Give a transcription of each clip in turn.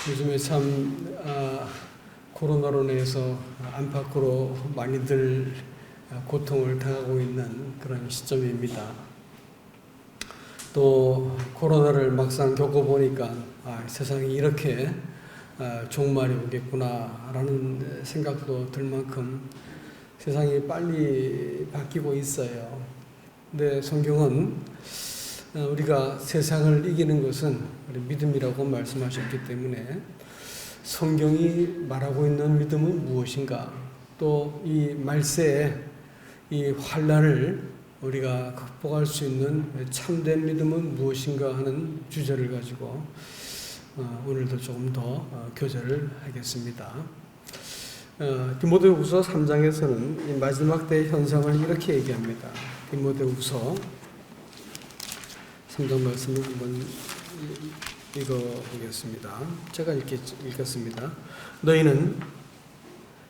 요즘에 참 코로나로 인해서 안팎으로 많이들 고통을 당하고 있는 그런 시점입니다. 또 코로나를 막상 겪어보니까 세상이 이렇게 종말이 오겠구나라는 생각도 들 만큼 세상이 빨리 바뀌고 있어요. 근데 성경은 우리가 세상을 이기는 것은 우리 믿음이라고 말씀하셨기 때문에 성경이 말하고 있는 믿음은 무엇인가, 또 이 말세에 이 환난을 우리가 극복할 수 있는 참된 믿음은 무엇인가 하는 주제를 가지고 오늘도 조금 더 교제를 하겠습니다. 디모데후서 3장에서는 이 마지막 때의 현상을 이렇게 얘기합니다. 디모데후서 3장 말씀을 한번 읽어보겠습니다. 제가 읽겠습니다. 너희는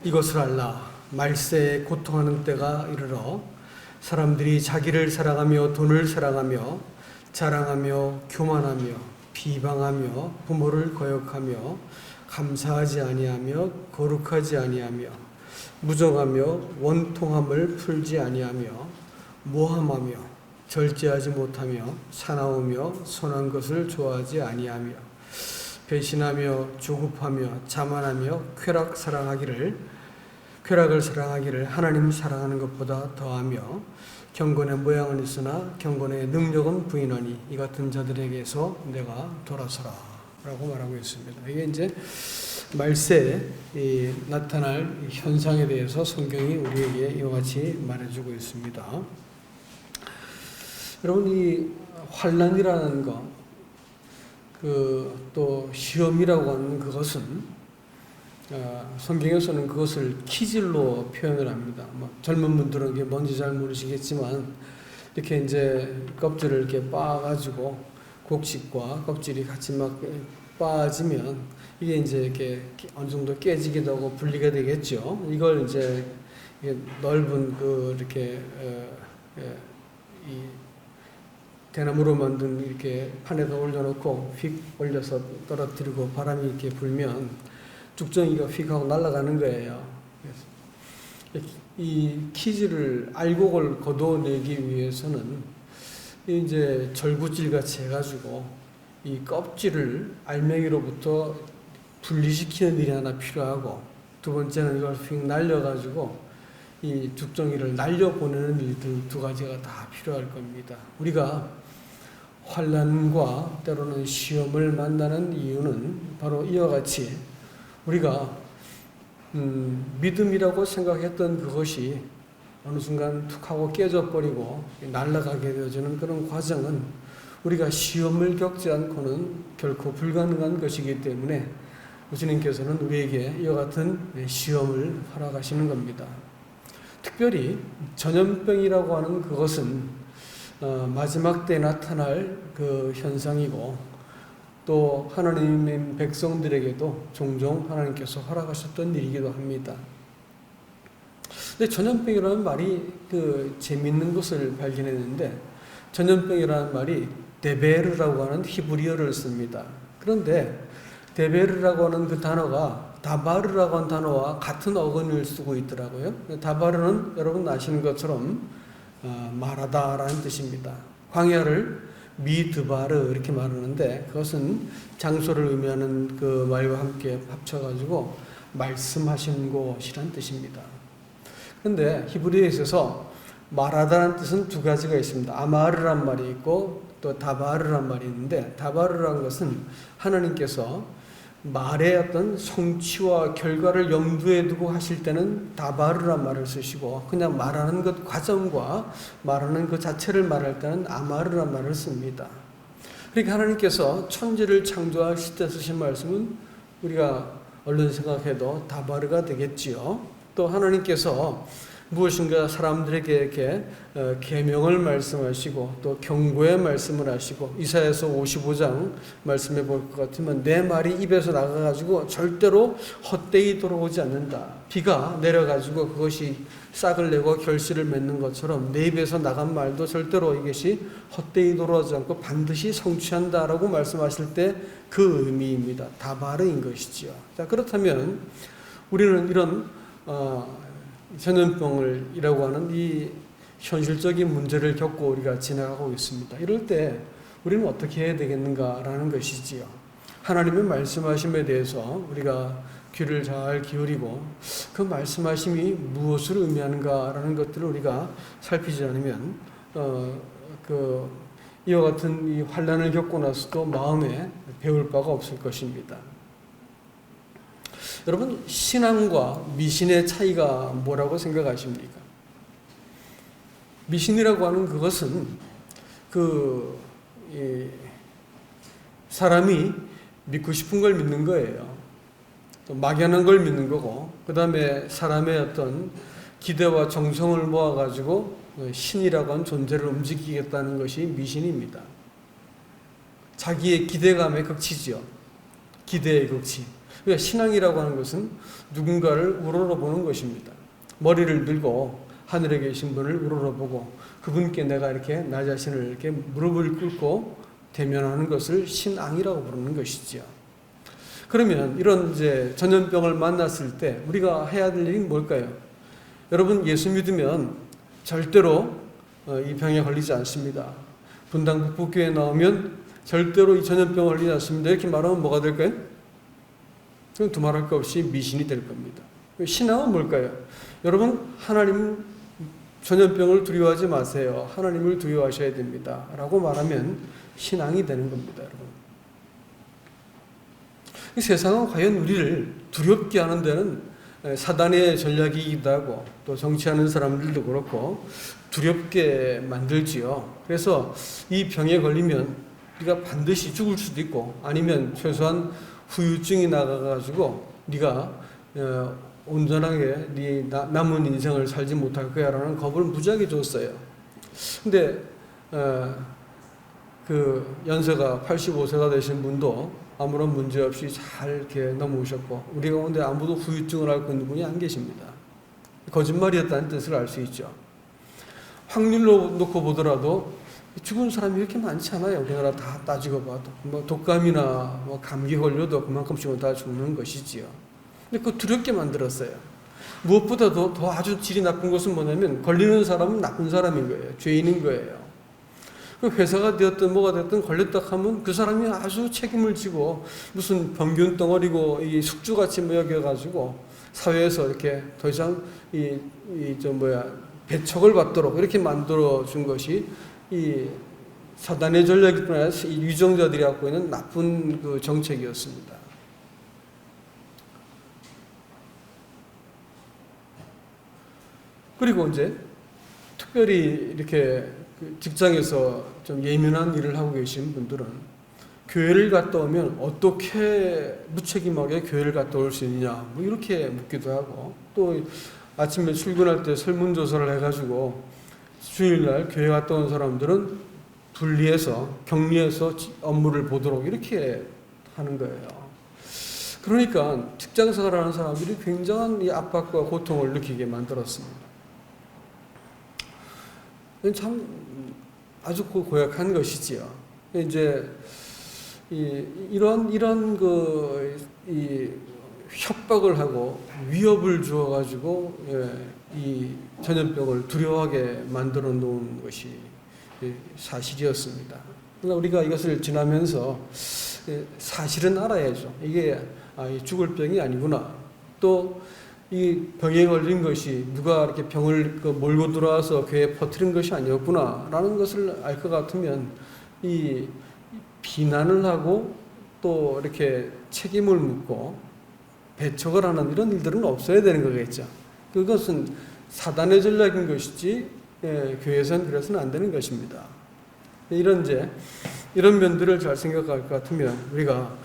이것을 알라. 말세에 고통하는 때가 이르러 사람들이 자기를 사랑하며 돈을 사랑하며 자랑하며 교만하며 비방하며 부모를 거역하며 감사하지 아니하며 거룩하지 아니하며 무정하며 원통함을 풀지 아니하며 모함하며 절제하지 못하며 사나우며 선한 것을 좋아하지 아니하며 배신하며 조급하며 자만하며 쾌락을 사랑하기를 하나님 사랑하는 것보다 더하며 경건의 모양은 있으나 경건의 능력은 부인하니 이 같은 자들에게서 내가 돌아서라 라고 말하고 있습니다. 이게 이제 말세에 나타날 현상에 대해서 성경이 우리에게 이와 같이 말해주고 있습니다. 여러분, 이 환난이라는 것, 또 시험이라고 하는 그것은 성경에서는 그것을 키질로 표현을 합니다. 젊은 분들은 이게 뭔지 잘 모르시겠지만 이렇게 이제 껍질을 이렇게 빻아가지고 곡식과 껍질이 같이 막 빠지면 이게 이제 이렇게 어느 정도 깨지기도 하고 분리가 되겠죠. 이걸 이제 넓은 이렇게 이 대나무로 만든 이렇게 판에다 올려놓고 휙 올려서 떨어뜨리고 바람이 이렇게 불면 죽정이가 휙 하고 날아가는 거예요. 이 키즈를 알곡을 걷어내기 위해서는 이제 절구질 같이 해가지고 이 껍질을 알맹이로부터 분리시키는 일이 하나 필요하고, 두 번째는 이걸 휙 날려가지고 이 죽정이를 날려보내는 일들 두 가지가 다 필요할 겁니다. 우리가 환난과 때로는 시험을 만나는 이유는 바로 이와 같이 우리가 믿음이라고 생각했던 그것이 어느 순간 툭 하고 깨져버리고 날아가게 되어지는 그런 과정은 우리가 시험을 겪지 않고는 결코 불가능한 것이기 때문에 주님께서는 우리에게 이와 같은 시험을 허락하시는 겁니다. 특별히 전염병이라고 하는 그것은 마지막 때 나타날 그 현상이고, 또 하나님의 백성들에게도 종종 하나님께서 허락하셨던 일이기도 합니다. 근데 전염병이라는 말이 재미있는 것을 발견했는데, 전염병이라는 말이 데베르라고 하는 히브리어를 씁니다. 그런데 데베르라고 하는 그 단어가 다바르라고 하는 단어와 같은 어근을 쓰고 있더라고요. 다바르는 여러분 아시는 것처럼 말하다라는 뜻입니다. 광야를 미드바르 이렇게 말하는데 그것은 장소를 의미하는 그 말과 함께 합쳐가지고 말씀하신 곳이란 뜻입니다. 그런데 히브리어에 있어서 말하다라는 뜻은 두 가지가 있습니다. 아마르란 말이 있고 또 다바르란 말이 있는데, 다바르란 것은 하나님께서 말의 어떤 성취와 결과를 염두에 두고 하실 때는 다바르란 말을 쓰시고, 그냥 말하는 것 과정과 말하는 그 자체를 말할 때는 아마르란 말을 씁니다. 그러니까 하나님께서 천지를 창조하실 때 쓰신 말씀은 우리가 얼른 생각해도 다바르가 되겠지요. 또 하나님께서 무엇인가 사람들에게 이렇게 계명을 말씀하시고 또 경고의 말씀을 하시고 이사야서 55장 말씀해 볼 것 같으면 내 말이 입에서 나가가지고 절대로 헛되이 돌아오지 않는다. 비가 내려가지고 그것이 싹을 내고 결실을 맺는 것처럼 내 입에서 나간 말도 절대로 이것이 헛되이 돌아오지 않고 반드시 성취한다라고 말씀하실 때 그 의미입니다. 다바르인 것이지요. 자, 그렇다면 우리는 이런 전염병이라고 하는 이 현실적인 문제를 겪고 우리가 지나가고 있습니다. 이럴 때 우리는 어떻게 해야 되겠는가라는 것이지요. 하나님의 말씀하심에 대해서 우리가 귀를 잘 기울이고 그 말씀하심이 무엇을 의미하는가라는 것들을 우리가 살피지 않으면 이와 같은 이 환난을 겪고 나서도 마음에 배울 바가 없을 것입니다. 여러분, 신앙과 미신의 차이가 뭐라고 생각하십니까? 미신이라고 하는 그것은 사람이 믿고 싶은 걸 믿는 거예요. 또 막연한 걸 믿는 거고, 그 다음에 사람의 어떤 기대와 정성을 모아가지고 신이라고 하는 존재를 움직이겠다는 것이 미신입니다. 자기의 기대감의 극치죠. 기대의 극치. 그러니까 신앙이라고 하는 것은 누군가를 우러러보는 것입니다. 머리를 들고 하늘에 계신 분을 우러러보고 그분께 내가 이렇게 나 자신을 이렇게 무릎을 꿇고 대면하는 것을 신앙이라고 부르는 것이지요. 그러면 이런 이제 전염병을 만났을 때 우리가 해야 될 일이 뭘까요? 여러분, 예수 믿으면 절대로 이 병에 걸리지 않습니다. 분당 북부교회에 나오면 절대로 이 전염병에 걸리지 않습니다. 이렇게 말하면 뭐가 될까요? 그럼 두말할 것 없이 미신이 될 겁니다. 신앙은 뭘까요? 여러분, 하나님 전염병을 두려워하지 마세요. 하나님을 두려워하셔야 됩니다. 라고 말하면 신앙이 되는 겁니다, 여러분. 이 세상은 과연 우리를 두렵게 하는 데는 사단의 전략이기도 하고 또 정치하는 사람들도 그렇고 두렵게 만들지요. 그래서 이 병에 걸리면 네가 반드시 죽을 수도 있고 아니면 최소한 후유증이 나가가지고 네가 온전하게 네 남은 인생을 살지 못할 거야 라는 겁을 무지하게 줬어요. 근데 그 연세가 85세가 되신 분도 아무런 문제 없이 잘 이렇게 넘어오셨고 우리 가운데 아무도 후유증을 앓고 있는 분이 안 계십니다. 거짓말이었다는 뜻을 알 수 있죠. 확률로 놓고 보더라도 죽은 사람이 이렇게 많지 않아요. 우리나라 다 따지고 봐도 뭐 독감이나 뭐 감기 걸려도 그만큼씩은 다 죽는 것이지요. 근데 그거 두렵게 만들었어요. 무엇보다도 더 아주 질이 나쁜 것은 뭐냐면 걸리는 사람은 나쁜 사람인 거예요. 죄인인 거예요. 회사가 되었든 뭐가 되었든 걸렸다 하면 그 사람이 아주 책임을 지고 무슨 병균 덩어리고 이 숙주같이 여겨가지고 사회에서 이렇게 더 이상 배척을 받도록 이렇게 만들어 준 것이 이 사단의 전략이뿐 아니라 이 유정자들이 갖고 있는 나쁜 그 정책이었습니다. 그리고 이제 특별히 이렇게 직장에서 좀 예민한 일을 하고 계신 분들은 교회를 갔다 오면 어떻게 무책임하게 교회를 갔다 올 수 있느냐 뭐 이렇게 묻기도 하고 또 아침에 출근할 때 설문조사를 해가지고 주일날 교회 갔다 온 사람들은 분리해서 격리해서 업무를 보도록 이렇게 하는 거예요. 그러니까 직장생활을 하는 사람들이 굉장한 이 압박과 고통을 느끼게 만들었습니다. 참 아주 고약한 것이지요. 이제 이런 이 협박을 하고 위협을 주어가지고 이 전염병을 두려워하게 만들어 놓은 것이 사실이었습니다. 그러나 우리가 이것을 지나면서 사실은 알아야죠. 이게 죽을 병이 아니구나. 또 이 병에 걸린 것이 누가 이렇게 병을 몰고 들어와서 교회에 퍼뜨린 것이 아니었구나라는 것을 알 것 같으면 이 비난을 하고 또 이렇게 책임을 묻고 배척을 하는 이런 일들은 없어야 되는 거겠죠. 그것은 사단의 전략인 것이지 교회에서는 그래서는 안 되는 것입니다. 이런 면들을 잘 생각할 것 같으면 우리가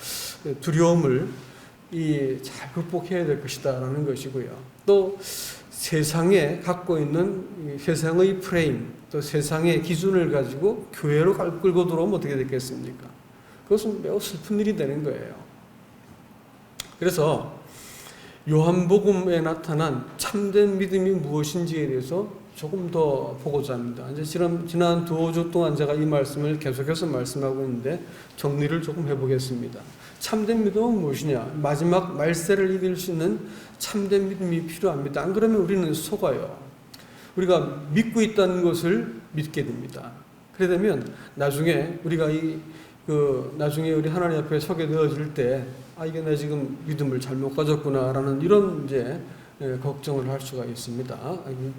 두려움을 잘 극복해야 될 것이다라는 것이고요. 또 세상에 갖고 있는 세상의 프레임, 또 세상의 기준을 가지고 교회로 끌고 들어오면 어떻게 됐겠습니까? 그것은 매우 슬픈 일이 되는 거예요. 그래서 요한복음에 나타난 참된 믿음이 무엇인지에 대해서 조금 더 보고자 합니다. 이제 지난 2주 동안 제가 이 말씀을 계속해서 말씀하고 있는데 정리를 조금 해보겠습니다. 참된 믿음은 무엇이냐? 마지막 말세를 이길 수 있는 참된 믿음이 필요합니다. 안 그러면 우리는 속아요. 우리가 믿고 있다는 것을 믿게 됩니다. 그래 되면 나중에 우리가 나중에 우리 하나님 앞에 서게 되어질 때, 이게 내 지금 믿음을 잘못 가졌구나라는 이런 이제 걱정을 할 수가 있습니다.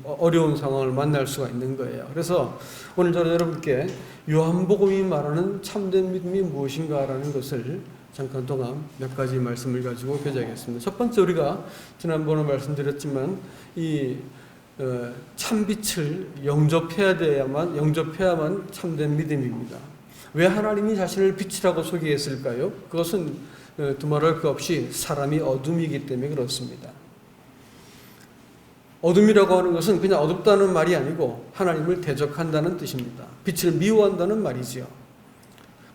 어려운 상황을 만날 수가 있는 거예요. 그래서 오늘 저는 여러분께 요한복음이 말하는 참된 믿음이 무엇인가라는 것을 잠깐 동안 몇 가지 말씀을 가지고 교제하겠습니다. 첫 번째, 우리가 지난번에 말씀드렸지만 이 참빛을 영접해야만 참된 믿음입니다. 왜 하나님이 자신을 빛이라고 소개했을까요? 그것은 두말할 것 없이 사람이 어둠이기 때문에 그렇습니다. 어둠이라고 하는 것은 그냥 어둡다는 말이 아니고 하나님을 대적한다는 뜻입니다. 빛을 미워한다는 말이지요.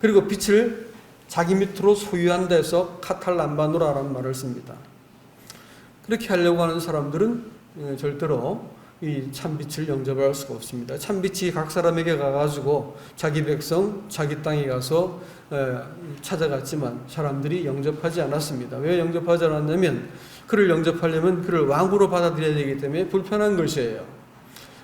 그리고 빛을 자기 밑으로 소유한다 해서 카탈람바노라라는 말을 씁니다. 그렇게 하려고 하는 사람들은 절대로 이 참빛을 영접할 수가 없습니다. 참빛이 각 사람에게 가가지고 자기 백성, 자기 땅에 가서 찾아갔지만 사람들이 영접하지 않았습니다. 왜 영접하지 않았냐면 그를 영접하려면 그를 왕으로 받아들여야 되기 때문에 불편한 것이에요.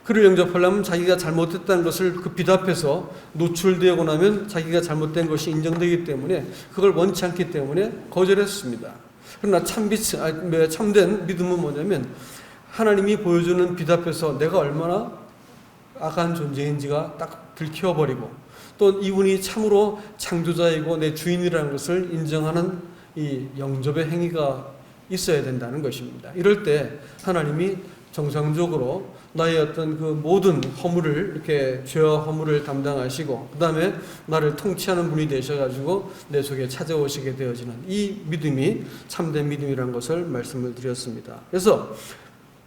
그를 영접하려면 자기가 잘못했다는 것을 그 빛 앞에서 노출되고 나면 자기가 잘못된 것이 인정되기 때문에 그걸 원치 않기 때문에 거절했습니다. 그러나 참된 믿음은 뭐냐면 하나님이 보여주는 빛 앞에서 내가 얼마나 악한 존재인지가 딱 들켜버리고 또 이분이 참으로 창조자이고 내 주인이라는 것을 인정하는 이 영접의 행위가 있어야 된다는 것입니다. 이럴 때 하나님이 정상적으로 나의 어떤 그 모든 허물을 이렇게 죄와 허물을 담당하시고 그 다음에 나를 통치하는 분이 되셔가지고 내 속에 찾아오시게 되어지는 이 믿음이 참된 믿음이라는 것을 말씀을 드렸습니다. 그래서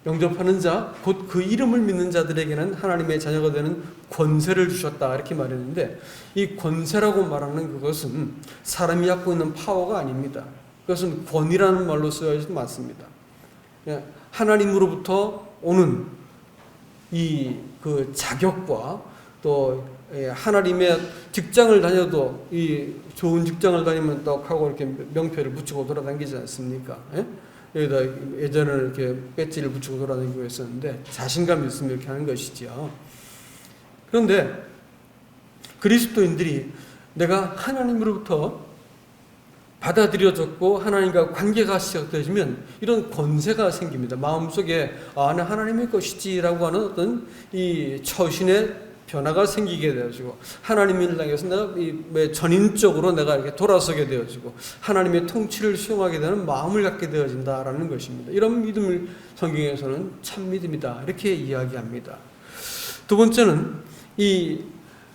영접하는 자, 곧 그 이름을 믿는 자들에게는 하나님의 자녀가 되는 권세를 주셨다 이렇게 말했는데 이 권세라고 말하는 그것은 사람이 갖고 있는 파워가 아닙니다. 그것은 권이라는 말로 쓰여져 맞습니다. 하나님으로부터 오는 이 그 자격과 또 하나님의 직장을 다녀도 이 좋은 직장을 다니면 떡 하고 이렇게 명패를 붙이고 돌아다니지 않습니까? 여기다 예전에는 이렇게 배지를 붙이고 돌아다니고 했었는데 자신감 있으면 이렇게 하는 것이죠. 그런데 그리스도인들이 내가 하나님으로부터 받아들여졌고 하나님과 관계가 시작되면 이런 권세가 생깁니다. 마음속에 나 하나님의 것이지라고 하는 어떤 이 처신의 변화가 생기게 되어지고 하나님을 향해서 내가 전인적으로 내가 이렇게 돌아서게 되어지고 하나님의 통치를 수용하게 되는 마음을 갖게 되어진다라는 것입니다. 이런 믿음을 성경에서는 참 믿음이다 이렇게 이야기합니다. 두 번째는 이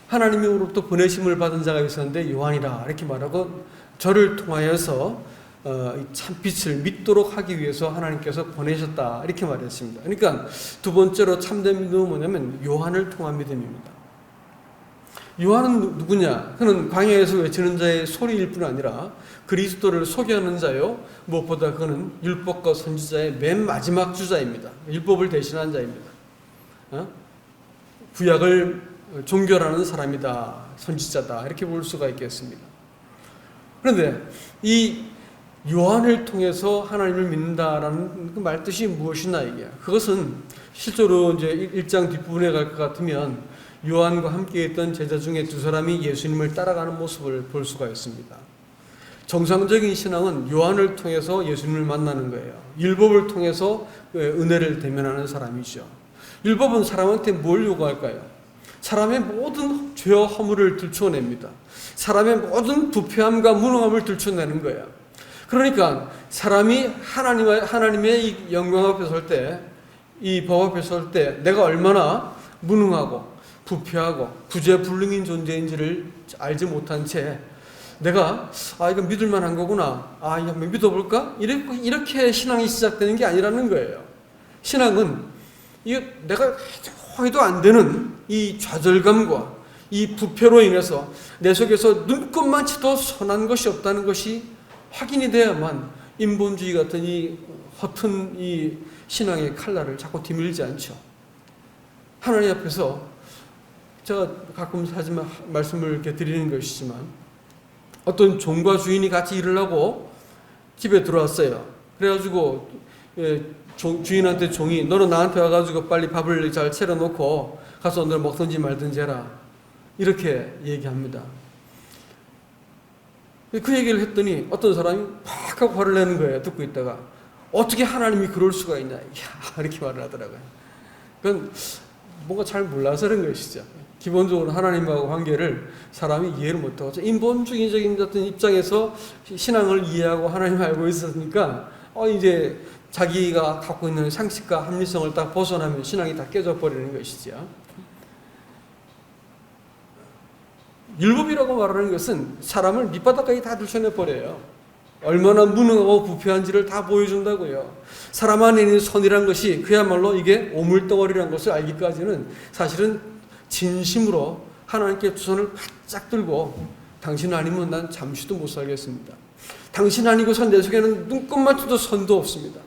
하나님으로부터 보내심을 받은 자가 있었는데 요한이라 이렇게 말하고 저를 통하여서 참빛을 믿도록 하기 위해서 하나님께서 보내셨다 이렇게 말했습니다. 그러니까 두 번째로 참된 믿음은 뭐냐면 요한을 통한 믿음입니다. 요한은 누구냐? 그는 광야에서 외치는 자의 소리일 뿐 아니라 그리스도를 소개하는 자요, 무엇보다 그는 율법과 선지자의 맨 마지막 주자입니다. 율법을 대신한 자입니다. 구약을 종결하는 사람이다, 선지자다 이렇게 볼 수가 있겠습니다. 그런데 이 요한을 통해서 하나님을 믿는다라는 그 말뜻이 무엇이나 이게 그것은 실제로 이제 1장 뒷부분에 갈 것 같으면 요한과 함께 있던 제자 중에 두 사람이 예수님을 따라가는 모습을 볼 수가 있습니다. 정상적인 신앙은 요한을 통해서 예수님을 만나는 거예요. 율법을 통해서 은혜를 대면하는 사람이죠. 율법은 사람한테 뭘 요구할까요? 사람의 모든 죄와 허물을 들춰냅니다. 사람의 모든 부패함과 무능함을 들춰내는 거예요. 그러니까 사람이 하나님의 이 영광 앞에 설 때, 이 법 앞에 설 때 내가 얼마나 무능하고 부패하고 구제불능인 존재인지를 알지 못한 채 내가 이거 믿을 만한 거구나, 이거 한번 믿어볼까? 이렇게 신앙이 시작되는 게 아니라는 거예요. 신앙은 내가 해도 안 되는 이 좌절감과 이 부패로 인해서 내 속에서 눈꼽만치도 선한 것이 없다는 것이 확인이 돼야만 인본주의 같은 이 허튼 이 신앙의 칼날을 자꾸 디밀지 않죠. 하나님 앞에서 제가 가끔 하지만 말씀을 이렇게 드리는 것이지만 어떤 종과 주인이 같이 일을 하고 집에 들어왔어요. 그래가지고 주인한테 종이 너는 나한테 와가지고 빨리 밥을 잘 차려놓고 가서 오늘 먹든지 말든지 해라 이렇게 얘기합니다. 그 얘기를 했더니 어떤 사람이 팍 하고 화를 내는 거예요. 듣고 있다가 어떻게 하나님이 그럴 수가 있냐 이렇게 말을 하더라고요. 그건 뭔가 잘 몰라서 그런 것이죠. 기본적으로 하나님하고 관계를 사람이 이해를 못하고 인본주의적인 어떤 입장에서 신앙을 이해하고 하나님을 알고 있었으니까 이제 자기가 갖고 있는 상식과 합리성을 딱 벗어나면 신앙이 다 깨져버리는 것이죠. 율법이라고 말하는 것은 사람을 밑바닥까지 다 들춰내버려요. 얼마나 무능하고 부패한지를 다 보여준다고요. 사람 안에 있는 선이란 것이 그야말로 이게 오물덩어리라는 것을 알기까지는 사실은 진심으로 하나님께 두 손을 바짝 들고 당신 아니면 난 잠시도 못 살겠습니다. 당신 아니고선 내 속에는 눈꼽만치도 선도 없습니다.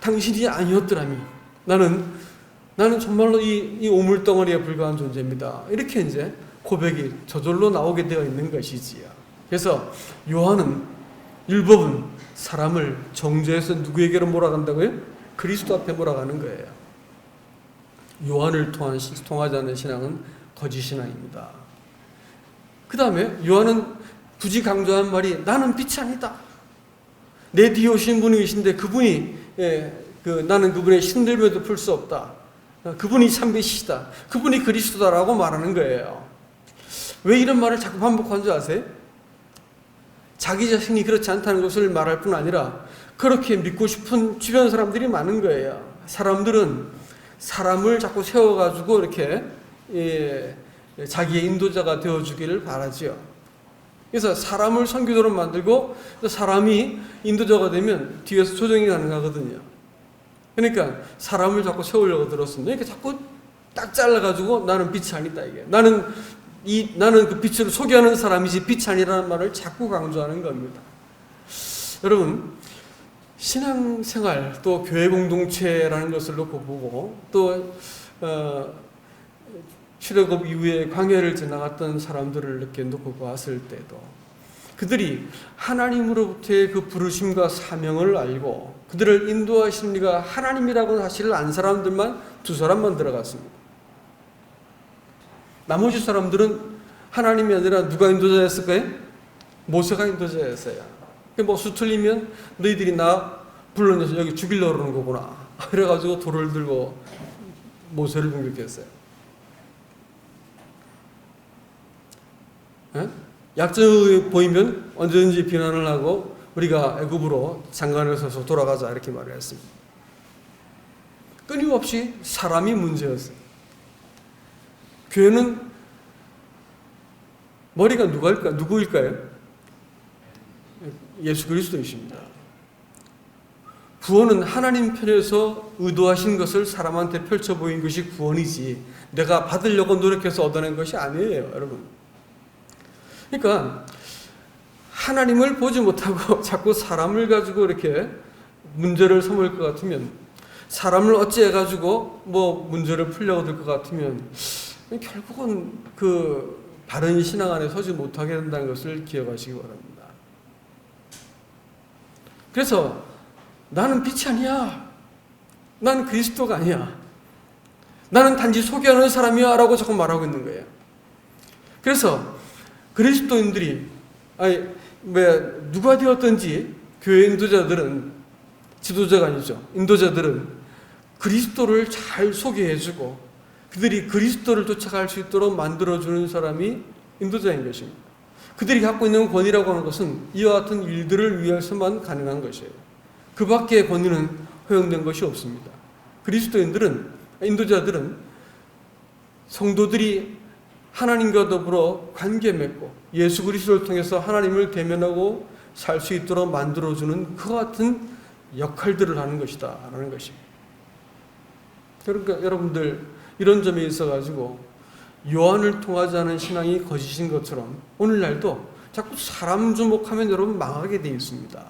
당신이 아니었더라면 나는 정말로 이 오물덩어리에 불과한 존재입니다. 이렇게 이제 고백이 저절로 나오게 되어 있는 것이지요. 그래서 율법은 사람을 정죄해서 누구에게로 몰아간다고요? 그리스도 앞에 몰아가는 거예요. 요한을 통하지 않는 신앙은 거짓 신앙입니다. 그 다음에 요한은 굳이 강조한 말이 나는 빛이 아니다. 내 뒤에 오신 분이 계신데 그분이 나는 그분의 신들매도 풀 수 없다. 그분이 참빛이다. 그분이 그리스도다라고 말하는 거예요. 왜 이런 말을 자꾸 반복하는 줄 아세요? 자기 자신이 그렇지 않다는 것을 말할 뿐 아니라 그렇게 믿고 싶은 주변 사람들이 많은 거예요. 사람들은 사람을 자꾸 세워가지고 이렇게 자기의 인도자가 되어주기를 바라지요. 그래서 사람을 선교도로 만들고 사람이 인도자가 되면 뒤에서 조정이 가능하거든요. 그러니까 사람을 자꾸 세우려고 들었습니다. 그러니까 자꾸 딱 잘라가지고 나는 빛이 아니다 이게. 나는 그 빛으로 소개하는 사람이지 빛이 아니라는 말을 자꾸 강조하는 겁니다. 여러분 신앙생활 또 교회 공동체라는 것을 놓고 보고 또 출애굽 이후에 광야를 지나갔던 사람들을 이렇게 놓고 봤을 때도 그들이 하나님으로부터의 그 부르심과 사명을 알고 그들을 인도하시는 이가 하나님이라고 사실을 안 사람들만 2사람만 들어갔습니다. 나머지 사람들은 하나님이 아니라 누가 인도자였을까요? 모세가 인도자였어요. 뭐 수틀리면 너희들이 나 불러내서 여기 죽이려고 그러는 거구나. 그래가지고 돌을 들고 모세를 공격했어요. 약점이 보이면 언제든지 비난을 하고 우리가 애굽으로 장관을 서서 돌아가자 이렇게 말을 했습니다. 끊임없이 사람이 문제였어요. 교회는 머리가 누구일까요? 예수 그리스도이십니다. 구원은 하나님 편에서 의도하신 것을 사람한테 펼쳐 보인 것이 구원이지 내가 받으려고 노력해서 얻어낸 것이 아니에요, 여러분. 그러니까 하나님을 보지 못하고 자꾸 사람을 가지고 이렇게 문제를 삼을 것 같으면 사람을 어찌해가지고 뭐 문제를 풀려고 들 것 같으면 결국은 그 바른 신앙 안에 서지 못하게 된다는 것을 기억하시기 바랍니다. 그래서 나는 빛이 아니야. 난 그리스도가 아니야. 나는 단지 소개하는 사람이야 라고 자꾸 말하고 있는 거예요. 그래서 그리스도인들이 누가 되었든지 교회 인도자들은 지도자가 아니죠. 인도자들은 그리스도를 잘 소개해주고 그들이 그리스도를 쫓아갈 수 있도록 만들어주는 사람이 인도자인 것입니다. 그들이 갖고 있는 권위라고 하는 것은 이와 같은 일들을 위해서만 가능한 것이에요. 그 밖의 권위는 허용된 것이 없습니다. 그리스도인들은, 인도자들은 성도들이 하나님과 더불어 관계 맺고 예수 그리스도를 통해서 하나님을 대면하고 살 수 있도록 만들어주는 그 같은 역할들을 하는 것이다 라는 것입니다. 그러니까 여러분들 이런 점에 있어가지고 요한을 통하지 않은 신앙이 거짓인 것처럼 오늘날도 자꾸 사람 주목하면 여러분 망하게 되어 있습니다.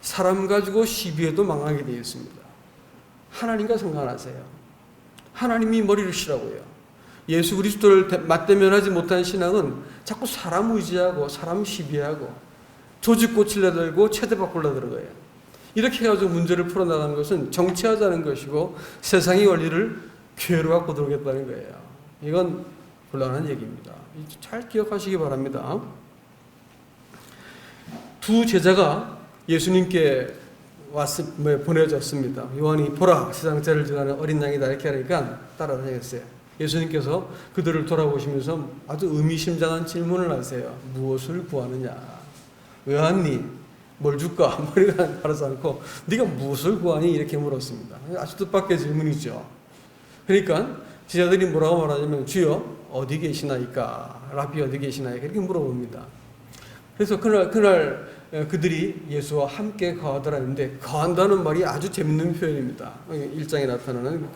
사람 가지고 시비해도 망하게 되어 있습니다. 하나님과 상관하세요. 하나님이 머리를 쉬라고요. 예수 그리스도를 맞대면하지 못한 신앙은 자꾸 사람 의지하고 사람 시비하고 조직 고치려 들고 체대 바꾸려 들어가요. 이렇게 해가지고 문제를 풀어나가는 것은 정치하자는 것이고 세상의 원리를 괴로 갖고 들어오겠다는 거예요. 이건 곤란한 얘기입니다. 잘 기억하시기 바랍니다. 두 제자가 예수님께 보내졌습니다. 요한이 보라 세상 죄를 지나는 어린 양이다 이렇게 하니까 따라다녔어요. 예수님께서 그들을 돌아보시면서 아주 의미심장한 질문을 하세요. 무엇을 구하느냐? 왜 왔니? 뭘 줄까? 머리가 바라지 않고 네가 무엇을 구하니? 이렇게 물었습니다. 아주 뜻밖의 질문이죠. 그러니까 제자들이 뭐라고 말하냐면 주여 어디 계시나이까? 라비 어디 계시나이까? 이렇게 물어봅니다. 그래서 그날 그들이 예수와 함께 거하더라 했는데 거한다는 말이 아주 재밌는 표현입니다. 1장에 나타나는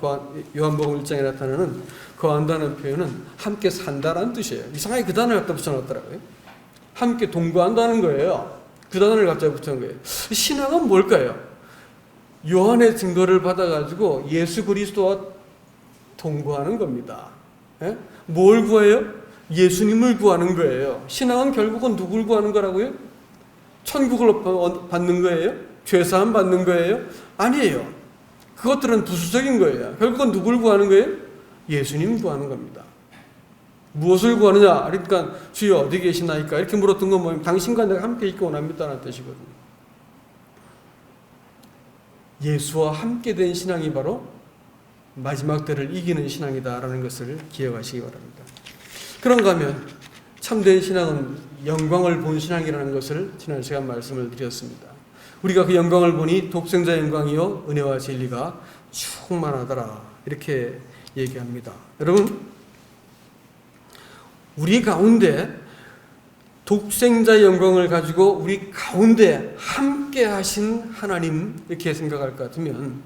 요한복음 1장에 나타나는 거한다는 표현은 함께 산다라는 뜻이에요. 이상하게 그 단어를 갖다 붙여놨더라고요. 함께 동거한다는 거예요. 그 단어를 갖다 붙여놓은 거예요. 신앙은 뭘까요? 요한의 증거를 받아가지고 예수 그리스도와 동거하는 겁니다. 예? 뭘 구해요? 예수님을 구하는 거예요. 신앙은 결국은 누굴 구하는 거라고요? 천국을 받는 거예요? 죄사함 받는 거예요? 아니에요. 그것들은 부수적인 거예요. 결국은 누굴 구하는 거예요? 예수님 구하는 겁니다. 무엇을 구하느냐? 그러니까 주여 어디 계시나이까? 이렇게 물었던 건 뭐냐면 당신과 내가 함께 있기 원합니다라는 뜻이거든요. 예수와 함께 된 신앙이 바로 마지막 때를 이기는 신앙이다라는 것을 기억하시기 바랍니다. 그런가 하면 참된 신앙은 영광을 본 신앙이라는 것을 지난 시간 말씀을 드렸습니다. 우리가 그 영광을 보니 독생자 영광이요 은혜와 진리가 충만하더라 이렇게 얘기합니다. 여러분 우리 가운데 독생자 영광을 가지고 우리 가운데 함께 하신 하나님 이렇게 생각할 것 같으면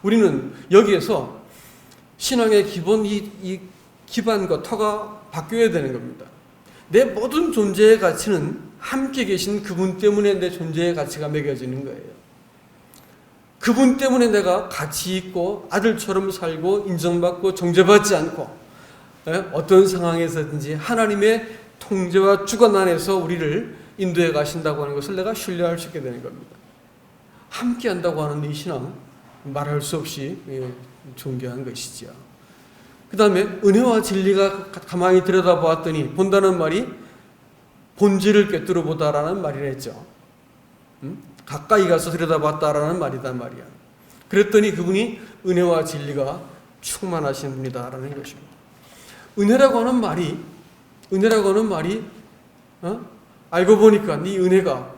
우리는 여기에서 신앙의 기본 이 기반과 터가 바뀌어야 되는 겁니다. 내 모든 존재의 가치는 함께 계신 그분 때문에 내 존재의 가치가 매겨지는 거예요. 그분 때문에 내가 가치 있고 아들처럼 살고 인정받고 정죄받지 않고 어떤 상황에서든지 하나님의 통제와 주관 안에서 우리를 인도해 가신다고 하는 것을 내가 신뢰할 수 있게 되는 겁니다. 함께 한다고 하는 이 신앙 말할 수 없이 존귀한 것이죠. 그 다음에 은혜와 진리가 가만히 들여다보았더니 본다는 말이 본질을 꿰뚫어 보다라는 말이랬죠. 가까이 가서 들여다봤다라는 말이단 말이야. 그랬더니 그분이 은혜와 진리가 충만하신 분이다라는 것입니다. 은혜라고 하는 말이 알고 보니까 네 은혜가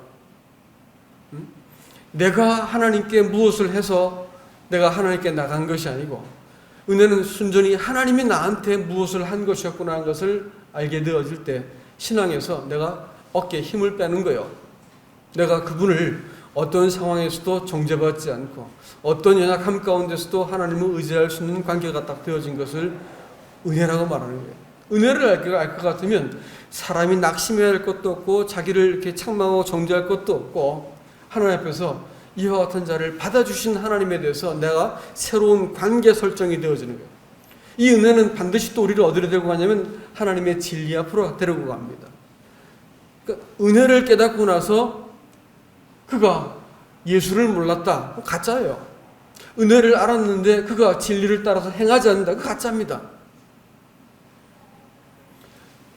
내가 하나님께 무엇을 해서 내가 하나님께 나간 것이 아니고 은혜는 순전히 하나님이 나한테 무엇을 한 것이었구나 하는 것을 알게 되어질 때 신앙에서 내가 어깨에 힘을 빼는 거예요. 내가 그분을 어떤 상황에서도 정죄받지 않고 어떤 연약함 가운데서도 하나님을 의지할 수 있는 관계가 딱 되어진 것을 은혜라고 말하는 거예요. 은혜를 알 것 같으면 사람이 낙심해야 할 것도 없고 자기를 이렇게 책망하고 정죄할 것도 없고 하나님 앞에서 이와 같은 자를 받아주신 하나님에 대해서 내가 새로운 관계 설정이 되어지는 거예요. 이 은혜는 반드시 또 우리를 어디로 데리고 가냐면 하나님의 진리 앞으로 데리고 갑니다. 그러니까 은혜를 깨닫고 나서 그가 예수를 몰랐다. 가짜예요. 은혜를 알았는데 그가 진리를 따라서 행하지 않는다. 그 가짜입니다.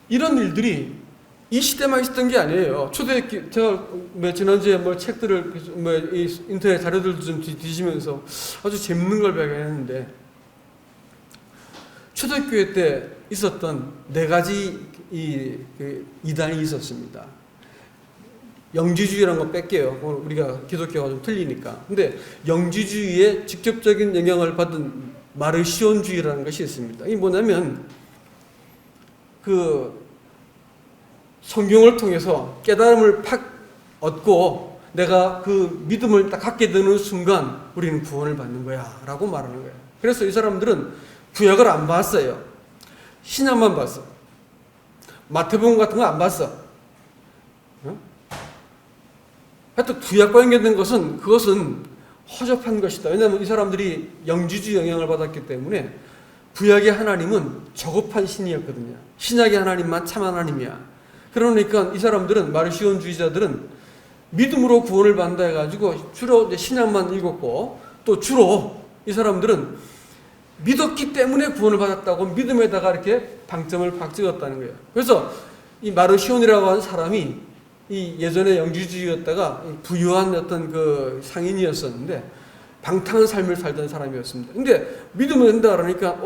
이런 일들이 이 시대만 있었던 게 아니에요. 초대교회, 제가 지난주에 책들을, 인터넷 자료들도 좀 뒤지면서 아주 재밌는 걸 발견했는데, 초대교회 때 있었던 4가지 이단이 있었습니다. 영지주의라는 거 뺄게요. 우리가 기독교가 좀 틀리니까. 근데 영지주의에 직접적인 영향을 받은 마르시온주의라는 것이 있습니다. 이게 뭐냐면, 성경을 통해서 깨달음을 팍 얻고 내가 그 믿음을 딱 갖게 되는 순간 우리는 구원을 받는 거야 라고 말하는 거예요. 그래서 이 사람들은 구약을 안 봤어요. 신약만 봤어. 마태복음 같은 거 안 봤어. 하여튼 구약과 연결된 것은 그것은 허접한 것이다. 왜냐하면 이 사람들이 영지주 영향을 받았기 때문에 구약의 하나님은 저급한 신이었거든요. 신약의 하나님만 참 하나님이야. 그러니까 이 사람들은 마르시온주의자들은 믿음으로 구원을 받는다 해가지고 주로 이제 신약만 읽었고 또 주로 이 사람들은 믿었기 때문에 구원을 받았다고 믿음에다가 이렇게 방점을 팍 찍었다는 거예요. 그래서 이 마르시온이라고 하는 사람이 이 예전에 영지주의였다가 부유한 어떤 그 상인이었었는데 방탕한 삶을 살던 사람이었습니다. 근데 믿으면 된다 그러니까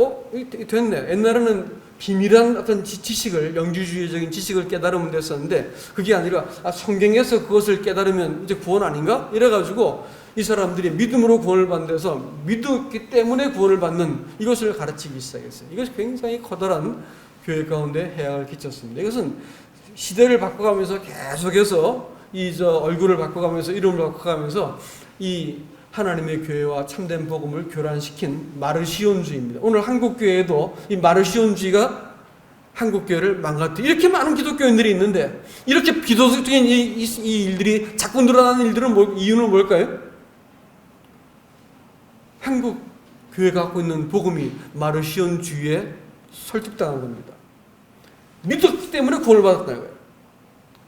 됐네. 옛날에는 비밀한 어떤 지식을 영지주의적인 지식을 깨달으면 됐었는데 그게 아니라 성경에서 그것을 깨달으면 이제 구원 아닌가? 이래가지고 이 사람들이 믿음으로 구원을 받는 데서 믿었기 때문에 구원을 받는 이것을 가르치기 시작했어요. 이것이 굉장히 커다란 교회 가운데 해악을 끼쳤습니다. 이것은 시대를 바꿔가면서 계속해서 얼굴을 바꿔가면서 이름을 바꿔가면서 이 하나님의 교회와 참된 복음을 교란시킨 마르시온주의입니다. 오늘 한국 교회에도 이 마르시온주의가 한국 교회를 망가뜨려. 이렇게 많은 기독교인들이 있는데 이렇게 비도덕적인 이 일들이 자꾸 늘어나는 일들은 이유는 뭘까요? 한국 교회가 갖고 있는 복음이 마르시온주의에 설득당한 겁니다. 믿었기 때문에 구원을 받았다는 거예요.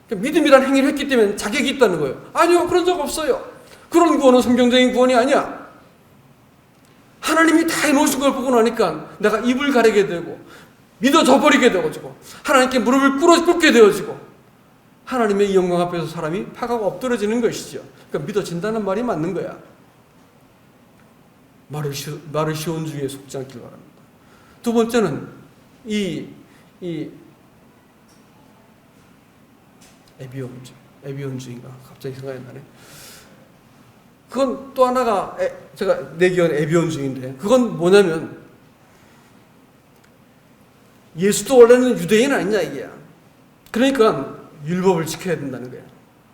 그러니까 믿음이란 행위를 했기 때문에 자격이 있다는 거예요. 아니요, 그런 적 없어요. 그런 구원은 성경적인 구원이 아니야. 하나님이 다 해놓으신 걸 보고 나니까 내가 입을 가리게 되고 믿어져 버리게 되어지고 하나님께 무릎을 꿇게 되어지고 하나님의 이 영광 앞에서 사람이 파가고 엎드러지는 것이죠. 그러니까 믿어진다는 말이 맞는 거야. 마르시온주의에 속지 않길 바랍니다. 두 번째는 에비온주의인가 갑자기 생각이 나네. 그건 또 하나가 제가 내기한 에비온주의인데 그건 뭐냐면 예수도 원래는 유대인 아니냐 이게야. 그러니까 율법을 지켜야 된다는 거야.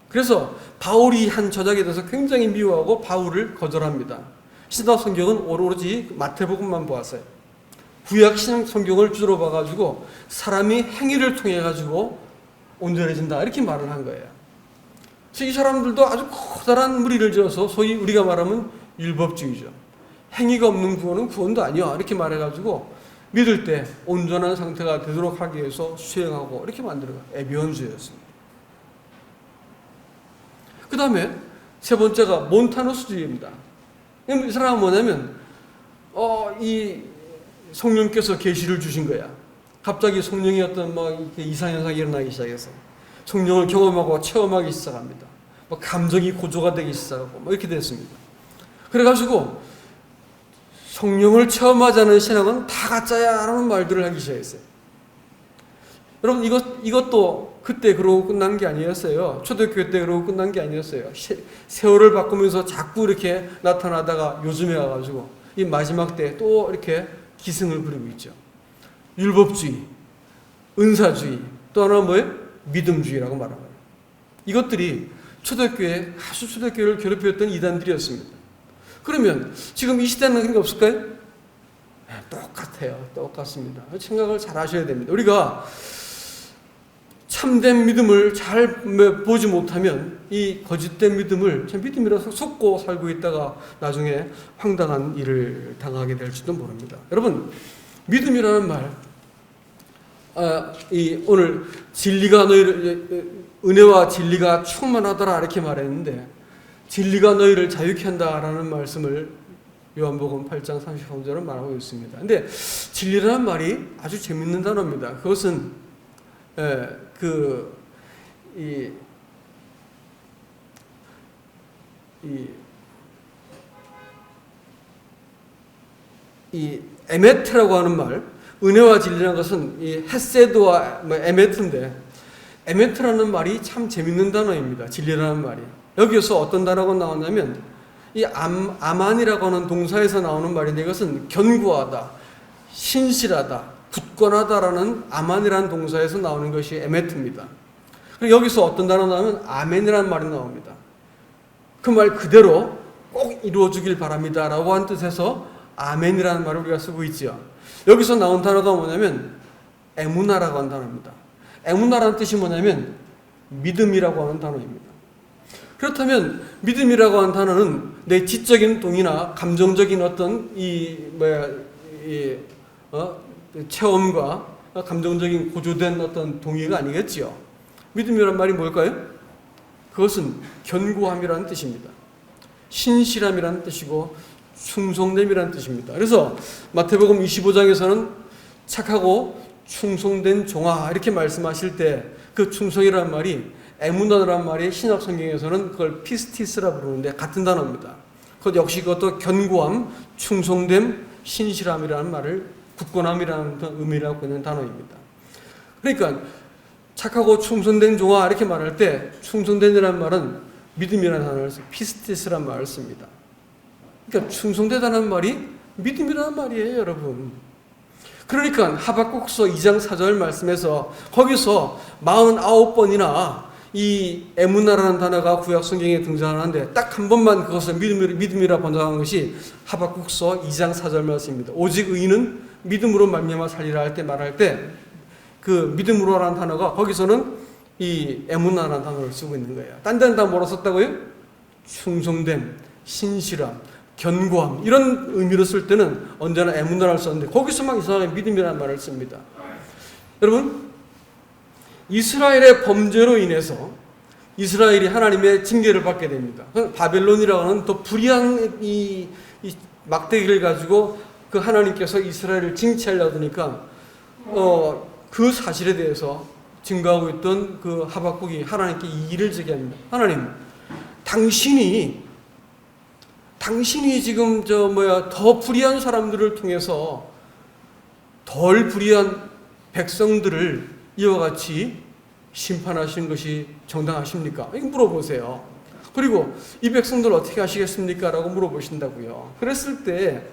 그래서 바울이 한 저작에 대해서 굉장히 미워하고 바울을 거절합니다. 신약 성경은 오로지 마태복음만 보았어요. 구약 신약 성경을 주로 봐가지고 사람이 행위를 통해 가지고 온전해진다 이렇게 말을 한 거예요. 그래서 이 사람들도 아주 커다란 무리를 지어서 소위 우리가 말하면 율법주의죠. 행위가 없는 구원은 구원도 아니야 이렇게 말해가지고 믿을 때 온전한 상태가 되도록 하기 위해서 수행하고 이렇게 만들어가 에비온주의였습니다. 그 다음에 세 번째가 몬타누스주의입니다. 이 사람은 뭐냐면 이 성령께서 계시를 주신 거야. 갑자기 성령이 어떤 이상현상이 일어나기 시작해서 성령을 경험하고 체험하기 시작합니다. 감정이 고조가 되기 시작하고 이렇게 됐습니다. 그래가지고 성령을 체험하자는 신앙은 다 가짜야 라는 말들을 하기 시작했어요. 여러분 이것도 그때 그러고 끝난 게 아니었어요. 초대교회 때 그러고 끝난 게 아니었어요. 세월을 바꾸면서 자꾸 이렇게 나타나다가 요즘에 와가지고 이 마지막 때 또 이렇게 기승을 부리고 있죠. 율법주의, 은사주의, 또 하나는 뭐예요? 믿음주의라고 말하는 거예요. 이것들이 초대교회, 하수 초대교회를 괴롭혔던 이단들이었습니다. 그러면 지금 이 시대는 그런 게 없을까요? 똑같아요. 똑같습니다. 생각을 잘 하셔야 됩니다. 우리가 참된 믿음을 잘 보지 못하면 이 거짓된 믿음을 참 믿음이라서 속고 살고 있다가 나중에 황당한 일을 당하게 될지도 모릅니다. 여러분, 믿음이라는 말, 오늘 진리가 은혜와 진리가 충만하더라 이렇게 말했는데 진리가 너희를 자유케 한다라는 말씀을 요한복음 8장 33절은 말하고 있습니다. 근데 진리라는 말이 아주 재밌는 단어입니다. 그것은 이 에메트라고 하는 말, 은혜와 진리라는 것은 이 헤세드와 에메트인데 에메트라는 말이 참 재밌는 단어입니다. 진리라는 말이. 여기서 어떤 단어가 나오냐면 이 아만이라고 하는 동사에서 나오는 말인데 이것은 견고하다, 신실하다, 굳건하다라는 아만이라는 동사에서 나오는 것이 에메트입니다. 그리고 여기서 어떤 단어 나오면 아멘이라는 말이 나옵니다. 그 말 그대로 꼭 이루어지길 바랍니다라고 한 뜻에서 아멘이라는 말을 우리가 쓰고 있죠. 여기서 나온 단어가 뭐냐면 에무나라고 하는 단어입니다. 에무나라는 뜻이 뭐냐면 믿음이라고 하는 단어입니다. 그렇다면 믿음이라고 하는 단어는 내 지적인 동의나 감정적인 어떤 체험과 감정적인 고조된 어떤 동의가 아니겠지요. 믿음이란 말이 뭘까요? 그것은 견고함이라는 뜻입니다. 신실함이라는 뜻이고 충성됨이라는 뜻입니다. 그래서 마태복음 25장에서는 착하고 충성된 종아 이렇게 말씀하실 때 그 충성이라는 말이 에무나라는 말이 신약 성경에서는 그걸 피스티스라 부르는데 같은 단어입니다. 그것 역시 그것도 견고함, 충성됨, 신실함이라는 말을 굳건함이라는 의미를 갖고 있는 단어입니다. 그러니까 착하고 충성된 종아 이렇게 말할 때 충성된이라는 말은 믿음이라는 단어를 써서 피스티스라는 말을 씁니다. 그러니까 충성되다는 말이 믿음이라는 말이에요, 여러분. 그러니까 하박국서 2장 4절 말씀에서 거기서 49번이나 이 에무나라는 단어가 구약 성경에 등장하는데 딱 한 번만 그것을 믿음이라 번역한 것이 하박국서 2장 4절 말씀입니다. 오직 의인은 믿음으로 말미암아 살리라 할 때 말할 때 그 믿음으로라는 단어가 거기서는 이 에무나라는 단어를 쓰고 있는 거예요. 딴 데는 다 뭐로 썼다고요? 충성됨, 신실함, 견고함 이런 의미로 쓸 때는 언제나 에무나를 썼는데 거기서만 이상하게 믿음이라는 말을 씁니다. 여러분, 이스라엘의 범죄로 인해서 이스라엘이 하나님의 징계를 받게 됩니다. 바벨론이라고 하는 더 불의한 이 막대기를 가지고 그 하나님께서 이스라엘을 징치하려 드니까 그 사실에 대해서 증거하고 있던 그 하박국이 하나님께 이 일을 제기합니다. 하나님, 당신이 지금 더 불의한 사람들을 통해서 덜 불의한 백성들을 이와 같이 심판하시는 것이 정당하십니까? 이거 물어보세요. 그리고 이 백성들 어떻게 하시겠습니까? 라고 물어보신다고요. 그랬을 때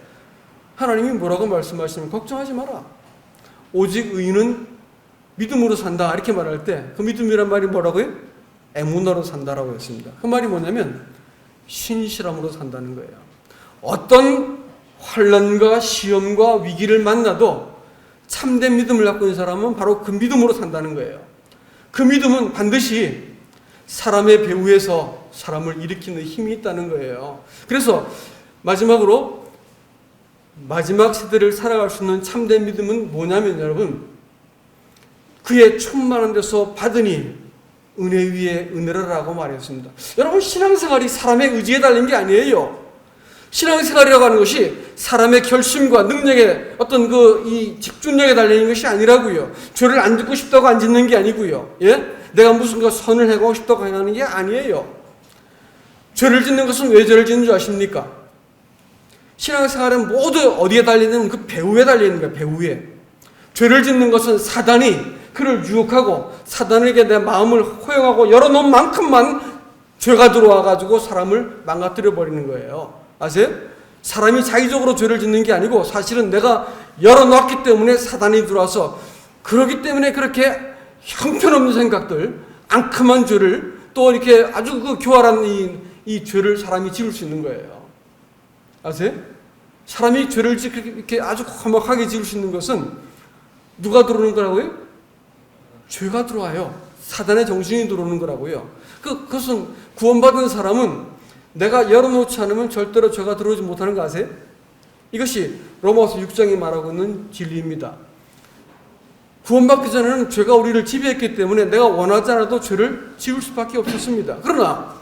하나님이 뭐라고 말씀하시면 걱정하지 마라. 오직 의인은 믿음으로 산다. 이렇게 말할 때 그 믿음이란 말이 뭐라고요? 에무나로 산다라고 했습니다. 그 말이 뭐냐면 신실함으로 산다는 거예요. 어떤 환난과 시험과 위기를 만나도 참된 믿음을 갖고 있는 사람은 바로 그 믿음으로 산다는 거예요. 그 믿음은 반드시 사람의 배후에서 사람을 일으키는 힘이 있다는 거예요. 그래서 마지막으로 마지막 세대를 살아갈 수 있는 참된 믿음은 뭐냐면 여러분, 그의 충만한 데서 받으니 은혜 위에 은혜라고 말했습니다. 여러분, 신앙생활이 사람의 의지에 달린 게 아니에요. 신앙생활이라고 하는 것이 사람의 결심과 능력의 어떤 이 집중력에 달리는 것이 아니라고요. 죄를 안 짓고 싶다고 안 짓는 게 아니고요. 예? 내가 무슨 선을 행하고 싶다고 행하는 게 아니에요. 죄를 짓는 것은 왜 죄를 짓는 줄 아십니까? 신앙생활은 모두 어디에 달리는 그 배후에 달리는 거예요. 배후에. 죄를 짓는 것은 사단이 그를 유혹하고 사단에게 내 마음을 허용하고 열어놓은 만큼만 죄가 들어와가지고 사람을 망가뜨려 버리는 거예요. 아세요? 사람이 자기적으로 죄를 짓는 게 아니고 사실은 내가 열어놨기 때문에 사단이 들어와서, 그렇기 때문에 그렇게 형편없는 생각들, 앙큼한 죄를 또 이렇게 아주 그 교활한 이 죄를 사람이 지을 수 있는 거예요. 아세요? 사람이 죄를 이렇게 아주 험악하게 지을 수 있는 것은 누가 들어오는 거라고요? 죄가 들어와요. 사단의 정신이 들어오는 거라고요. 그것은 구원받은 사람은 내가 열어놓지 않으면 절대로 죄가 들어오지 못하는 거 아세요? 이것이 로마서 6장이 말하고 있는 진리입니다. 구원받기 전에는 죄가 우리를 지배했기 때문에 내가 원하지 않아도 죄를 지을 수밖에 없었습니다. 그러나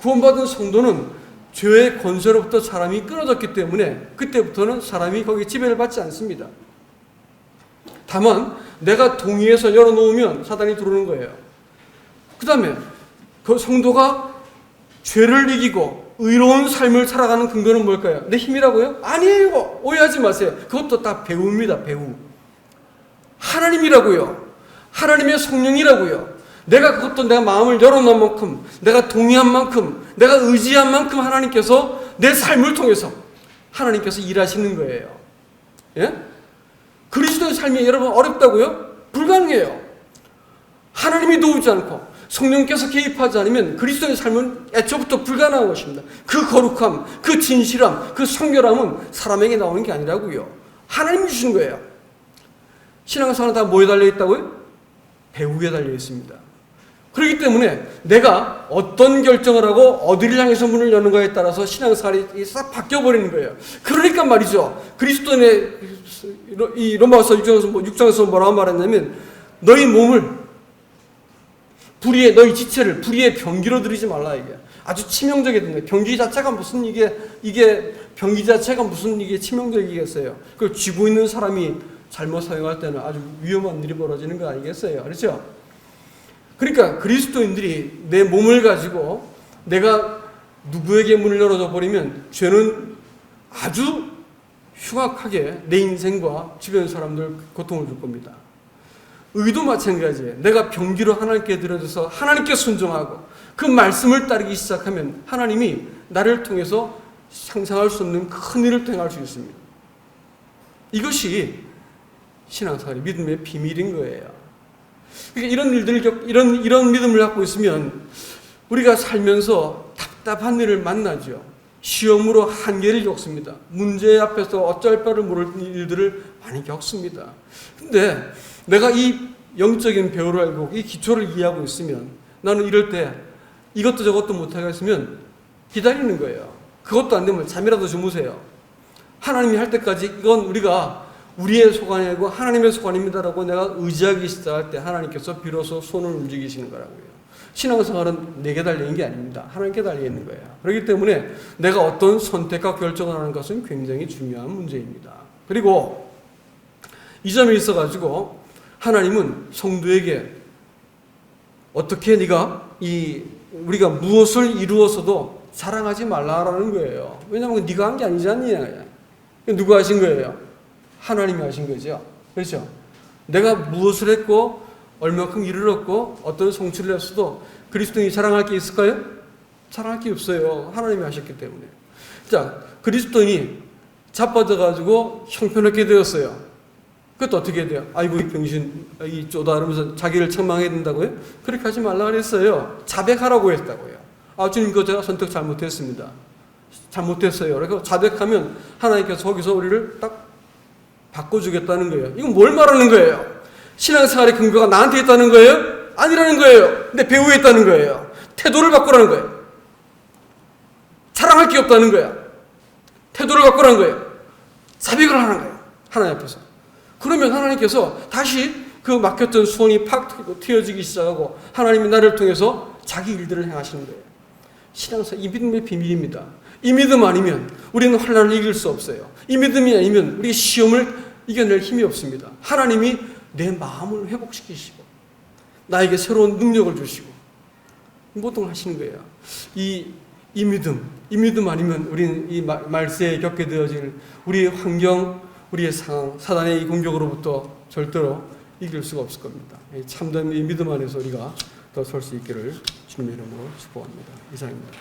구원받은 성도는 죄의 권세로부터 사람이 끊어졌기 때문에 그때부터는 사람이 거기에 지배를 받지 않습니다. 다만 내가 동의해서 열어놓으면 사단이 들어오는 거예요. 그 다음에 그 성도가 죄를 이기고 의로운 삶을 살아가는 근거는 뭘까요? 내 힘이라고요? 아니에요. 오해하지 마세요. 그것도 다 배우입니다. 배우. 하나님이라고요. 하나님의 성령이라고요. 내가 마음을 열어놓은 만큼, 내가 동의한 만큼, 내가 의지한 만큼 하나님께서 내 삶을 통해서 하나님께서 일하시는 거예요. 예? 그리스도의 삶이 여러분 어렵다고요? 불가능해요. 하나님이 도우지 않고 성령께서 개입하지 않으면 그리스도의 삶은 애초부터 불가능한 것입니다. 그 거룩함, 그 진실함, 그 성결함은 사람에게 나오는 게 아니라고요. 하나님이 주시는 거예요. 신앙생활은 다 뭐에 달려 있다고요? 배후에 달려 있습니다. 그렇기 때문에 내가 어떤 결정을 하고 어디를 향해서 문을 여는가에 따라서 신앙생활이 싹 바뀌어버리는 거예요. 그러니까 말이죠. 그리스도인의 이 로마서 6장에서 뭐라고 말했냐면 너희 몸을 너희 지체를 불의의 병기로 들이지 말라 이게 아주 치명적이던데 병기 자체가 무슨 이게 병기 자체가 무슨 이게 치명적이겠어요. 그걸 쥐고 있는 사람이 잘못 사용할 때는 아주 위험한 일이 벌어지는 거 아니겠어요? 그렇죠? 그러니까 그리스도인들이 내 몸을 가지고 내가 누구에게 문을 열어줘 버리면 죄는 아주 흉악하게 내 인생과 주변 사람들 고통을 줄 겁니다. 의도 마찬가지예요. 내가 병기로 하나님께 드려져서 하나님께 순종하고 그 말씀을 따르기 시작하면 하나님이 나를 통해서 상상할 수 없는 큰 일을 행할 수 있습니다. 이것이 신앙생활의 믿음의 비밀인 거예요. 그러니까 이런 믿음을 갖고 있으면 우리가 살면서 답답한 일을 만나죠. 시험으로 한계를 겪습니다. 문제 앞에서 어쩔 바를 모를 일들을 많이 겪습니다. 근데 내가 이 영적인 배우를 알고 이 기초를 이해하고 있으면 나는 이럴 때 이것도 저것도 못하겠으면 기다리는 거예요. 그것도 안 되면 잠이라도 주무세요. 하나님이 할 때까지 이건 우리의 소관이 아니고 하나님의 소관입니다라고 내가 의지하기 시작할 때 하나님께서 비로소 손을 움직이시는 거라고요. 신앙생활은 내게 달려있는 게 아닙니다. 하나님께 달려있는 거예요. 그렇기 때문에 내가 어떤 선택과 결정을 하는 것은 굉장히 중요한 문제입니다. 그리고 이 점에 있어가지고 하나님은 성도에게 어떻게 우리가 무엇을 이루어서도 자랑하지 말라라는 거예요. 왜냐하면 네가 한 게 아니지 않냐. 누가 하신 거예요? 하나님이 하신 거죠. 그렇죠? 내가 무엇을 했고 얼마큼 일을 얻고 어떤 성취를 했어도 그리스도인이 자랑할 게 있을까요? 자랑할 게 없어요. 하나님이 하셨기 때문에. 자, 그리스도인이 자빠져가지고 형편없게 되었어요. 그것도 어떻게 돼요? 아이고 이 병신 이 쪼다 이러면서 자기를 책망해야 된다고요? 그렇게 하지 말라 그랬어요. 자백하라고 했다고요. 주님 그거 제가 선택 잘못했습니다. 잘못했어요. 그래서 자백하면 하나님께서 거기서 우리를 딱 바꿔주겠다는 거예요. 이건 뭘 말하는 거예요? 신앙생활의 근거가 나한테 있다는 거예요? 아니라는 거예요. 내 배후에 있다는 거예요. 태도를 바꾸라는 거예요. 자랑할 게 없다는 거예요. 태도를 바꾸라는 거예요. 자백을 하는 거예요. 하나님 앞에서. 그러면 하나님께서 다시 그 막혔던 수원이 팍 트여지기 시작하고 하나님이 나를 통해서 자기 일들을 행하시는 거예요. 신앙생활 이 믿음의 비밀입니다. 이 믿음 아니면 우리는 환난을 이길 수 없어요. 이 믿음이 아니면 우리 시험을 이겨낼 힘이 없습니다. 하나님이 내 마음을 회복시키시고 나에게 새로운 능력을 주시고 모든 걸 하시는 거예요. 이 믿음 아니면 우리는 이 말세에 겪게 되어질 우리의 환경, 우리의 상황, 사단의 이 공격으로부터 절대로 이길 수가 없을 겁니다. 참된 이 믿음 안에서 우리가 더 설 수 있기를 주님의 이름으로 축복합니다. 이상입니다.